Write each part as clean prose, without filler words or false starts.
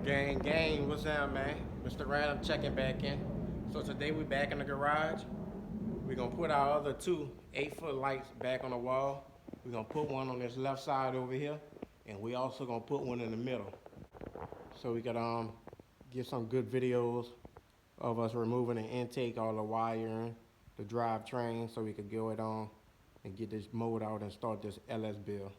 Gang, what's up, man? Mr. Random checking back in. So today we back in the garage. We're gonna put our other two 8-foot lights back on the wall. We're gonna put one on this left side over here, and we also gonna put one in the middle. So we could get some good videos of us removing the intake, all the wiring, the drivetrain, so we could go it on and get this mode out and start this LS build.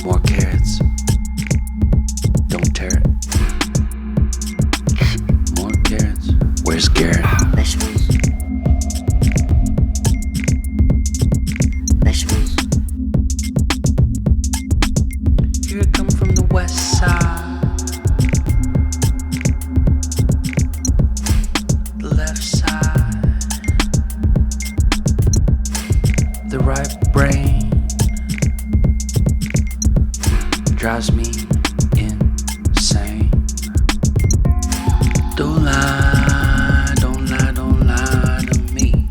More carrots. Don't tear it. More carrots. Where's Garrett? Vegetables. Vegetables. Here it come from the west side. The left side. The right brain drives me insane. Don't lie, don't lie, don't lie to me.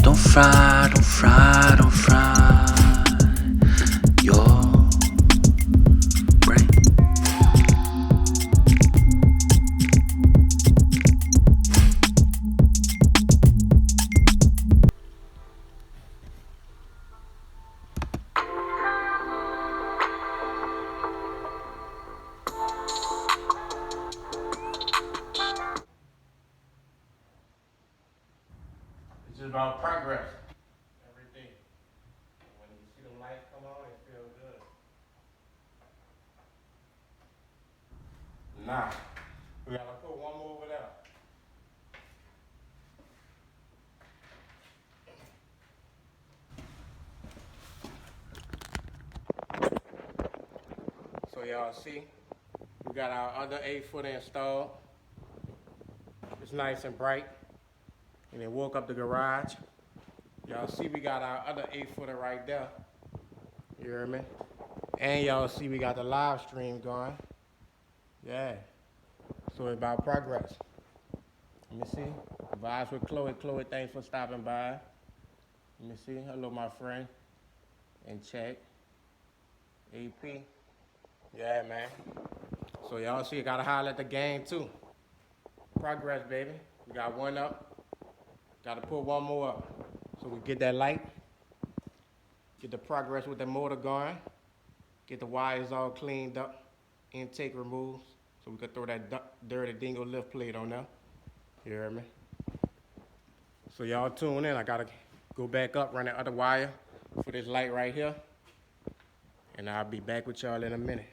Don't fry, don't fry, don't fry your brain. It's just about progress. Everything. When you see them lights come on, it feels good. Nah, we gotta put one more over there. So y'all see, we got our other 8-foot installed. It's nice and bright. And it woke up the garage. Y'all see we got our other 8-footer right there. You hear me? And y'all see we got the live stream going. Yeah. So it's about progress. Let me see. Vibes with Chloe. Chloe, thanks for stopping by. Let me see. Hello, my friend. And check. AP. Yeah, man. So y'all see, gotta holler at the game too. Progress, baby. We got one up. Gotta put one more up. So we get that light, get the progress with the motor going, get the wires all cleaned up, intake removed, so we could throw that dirty dingo lift plate on there. You hear me? So y'all tune in. I gotta go back up, run that other wire for this light right here, and I'll be back with y'all in a minute.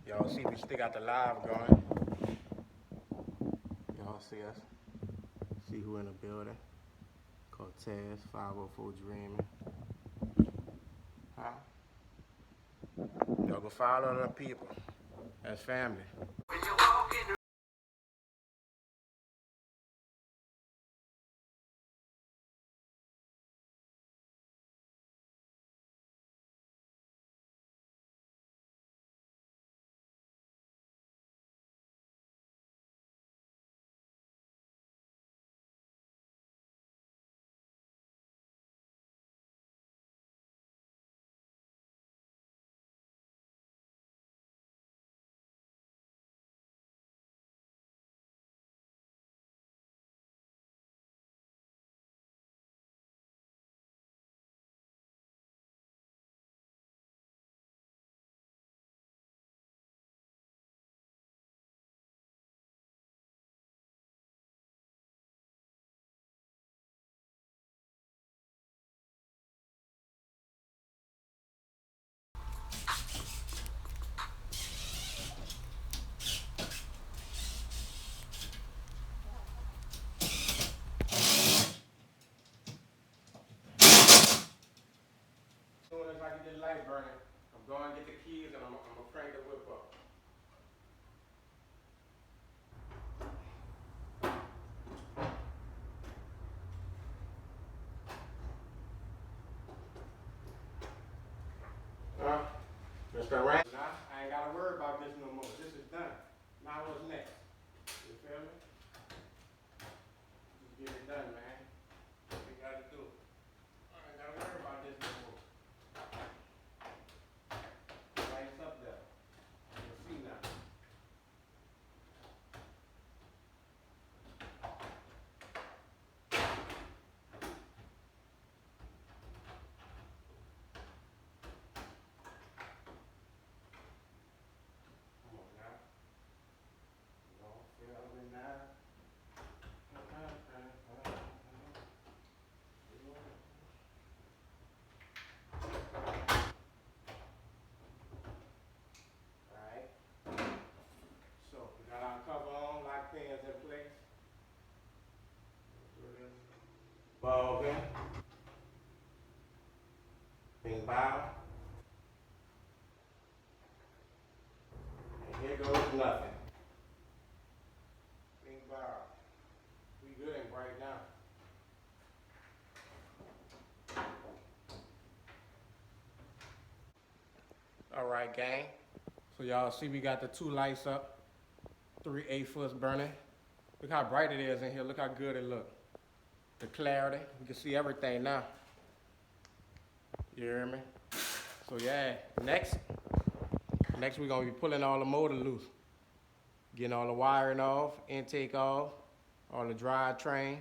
Y'all see we still got the live going. Y'all see us? See who in the building? Cortez, 504 Dreaming. Huh? Y'all go follow the people. That's family. As soon as I get this light burning, I'm going to get the keys and I'm going to crank the whip up. Mr. Rand. Now, I ain't got to worry about this no more. This is done. Now what's next? You feel me? right, gang. So y'all see we got the 2 lights up, 3 8-foots burning. Look how bright it is in here. Look how good it look. The clarity, you can see everything now. You hear me? So yeah, next we're gonna be pulling all the motor loose. Getting all the wiring off, intake off, all the drive train,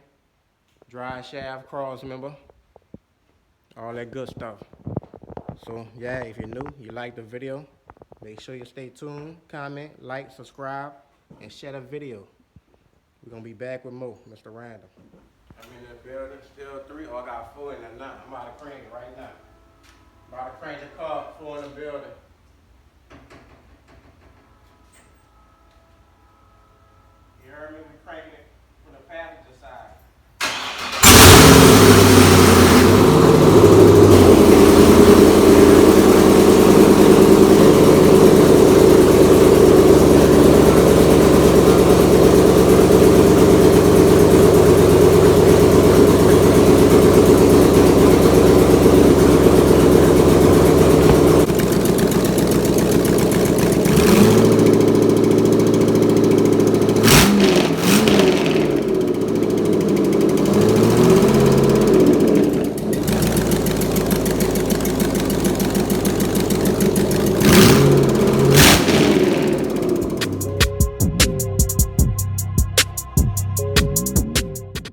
drive shaft, cross member, all that good stuff. So yeah, if you're new, you like the video, make sure you stay tuned, comment, like, subscribe, and share the video. We're gonna be back with more, Mr. Random. I'm in the building, still 3, I got 4 in there now. I'm about to crank it right now. About to crank the car, 4 in the building. You heard me? We cranking